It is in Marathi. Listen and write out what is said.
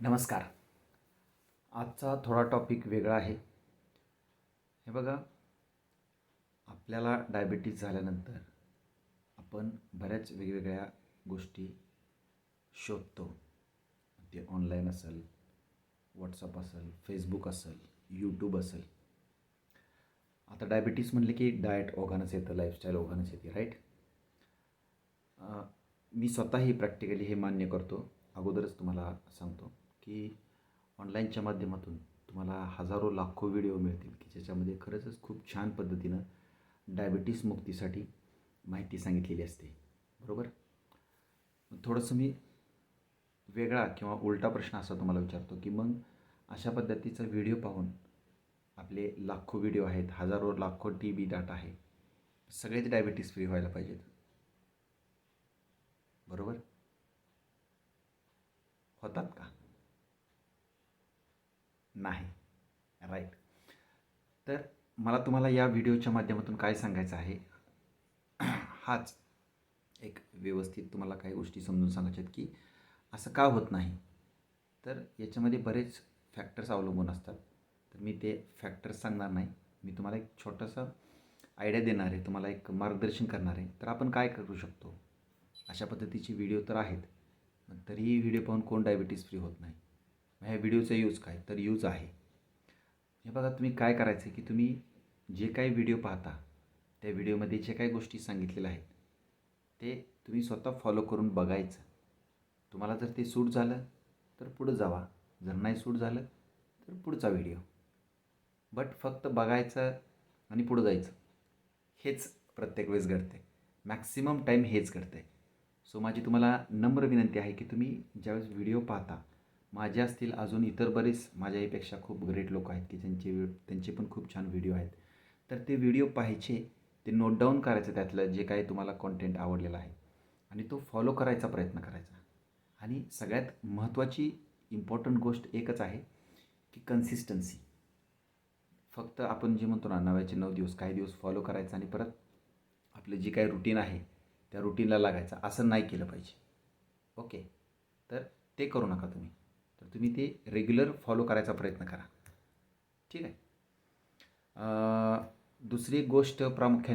नमस्कार. आजचा थोडा टॉपिक वेगळा आहे. हे बघा, आपल्याला डायबिटीज झाल्यानंतर आपण बऱ्याच वेगवेगळ्या गोष्टी शोधतो. ते ऑनलाईन असेल, व्हॉट्सअप असेल, फेसबुक असेल, यूट्यूब असेल. आता डायबिटीज म्हणले की डाएट ओघानच येतं, लाईफस्टाईल ओघानच येते, राईट? मी स्वतःही प्रॅक्टिकली हे मान्य करतो. अगोदरच तुम्हाला सांगतो की ऑनलाईनच्या माध्यमातून तुम्हाला हजारो लाखो व्हिडिओ मिळतील की ज्याच्यामध्ये खरंच खूप छान पद्धतीनं डायबिटीस मुक्तीसाठी माहिती सांगितलेली असते, बरोबर? थोडंसं मी वेगळा किंवा उलटा प्रश्न असा तुम्हाला विचारतो की मग अशा पद्धतीचा व्हिडिओ पाहून आपले लाखो व्हिडिओ आहेत, हजारो लाखो TB डाटा आहे, सगळेच डायबिटीस फ्री व्हायला पाहिजेत, बरोबर? होतात का? नाही, राईट. तर मला तुम्हाला या व्हिडिओच्या माध्यमातून काय सांगायचं आहे, हाच एक व्यवस्थित तुम्हाला काही गोष्टी समजून सांगायच्या आहेत की असं का होत नाही. तर याच्यामध्ये बरेच फॅक्टर्स अवलंबून असतात. तर मी ते फॅक्टर्स सांगणार नाही. मी तुम्हाला एक छोटासा आयडिया देणार आहे, तुम्हाला एक मार्गदर्शन करणार आहे. तर आपण काय करू शकतो, अशा पद्धतीचे व्हिडिओ तर आहेत, तरीही व्हिडिओ पाहून कोण डायबिटीज फ्री होत नाही. ह्या व्हिडिओचा यूज काय? तर यूज आहे. हे बघा, तुम्ही काय करायचं आहे की तुम्ही जे काही व्हिडिओ पाहता त्या व्हिडिओमध्ये जे काही गोष्टी सांगितलेल्या आहेत ते तुम्ही स्वतः फॉलो करून बघायचं. तुम्हाला जर ते सूट झालं तर पुढं जावा, जर नाही सूट झालं तर पुढचा व्हिडिओ. बट फक्त बघायचं आणि पुढं जायचं हेच प्रत्येक वेळेस घडते. मॅक्सिमम टाईम हेच घडते. सो माझी तुम्हाला नम्र विनंती आहे की तुम्ही ज्यावेळेस व्हिडिओ पाहता, माझे असतील अजून इतर बरेच माझ्याहीपेक्षा खूप ग्रेट लोक आहेत की त्यांचे पण खूप छान व्हिडिओ आहेत. तर ते व्हिडिओ पाहायचे, ते नोट डाऊन करायचं त्यातलं जे काही तुम्हाला कॉन्टेंट आवडलेलं आहे आणि तो फॉलो करायचा प्रयत्न करायचा. आणि सगळ्यात महत्त्वाची इम्पॉर्टंट गोष्ट एकच आहे की कन्सिस्टन्सी. फक्त आपण जे म्हणतो ना, 9चे 9 दिवस काही दिवस फॉलो करायचं आणि परत आपलं जी काही रुटीन आहे त्या रुटीनला लागायचं, असं नाही केलं पाहिजे. ओके, तर ते करू नका तुम्ही. तर तुम्ही ते रेग्युलर फॉलो करायचा प्रयत्न करा, ठीक आहे? दुसरी गोष्ट प्रामुख्याने